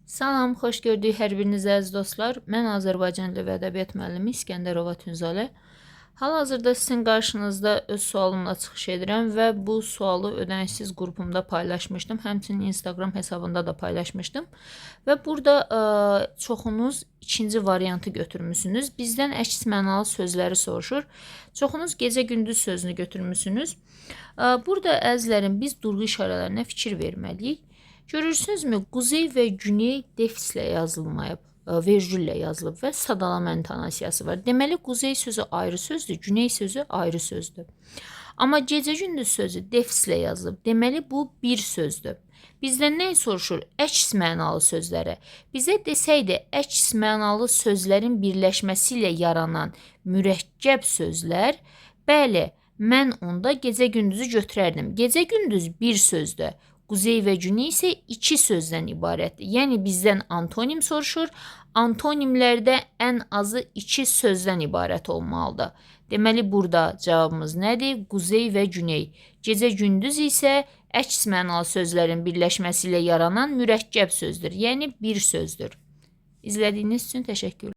Salam, xoş gördük hər biriniz əziz dostlar. Mən Azərbaycan dili və ədəbiyyat müəllimi İskəndərova Tünzalə. Hal-hazırda sizin qarşınızda öz sualımla çıxış edirəm və bu sualı ödənişsiz qrupumda paylaşmışdım. Həmçinin Instagram hesabında da paylaşmışdım. Və burada çoxunuz ikinci variantı götürmüsünüz. Bizdən əks mənalı sözləri soruşur. Çoxunuz gecə-gündüz sözünü götürmüsünüz. Burada əzizlərim, biz durğu işarələrinə fikir verməliyik. Görürsünüzmü? Quzey və güney defislə yazılmayıb, vergüllə yazılıb və sadalama intonasiyası var. Deməli, quzey sözü ayrı sözdür, güney sözü ayrı sözdür. Amma gecə-gündüz sözü defislə yazılıb. Deməli, bu bir sözdür. Bizdən nə soruşur? Əks mənalı sözləri. Bizə desəydi, əks mənalı sözlərin birləşməsi ilə yaranan mürəkkəb sözlər, bəli, mən onda gecə-gündüzü götürərdim. Gecə-gündüz bir sözdür. Quzey və güney isə iki sözdən ibarətdir. Yəni bizdən antonim soruşur. Antonimlərdə ən azı iki sözdən ibarət olmalıdır. Deməli burada cavabımız nədir? Quzey və güney. Gecə-gündüz isə əks mənalı sözlərin birləşməsi ilə yaranan mürəkkəb sözdür. Yəni bir sözdür. İzlədiyiniz üçün təşəkkürlər.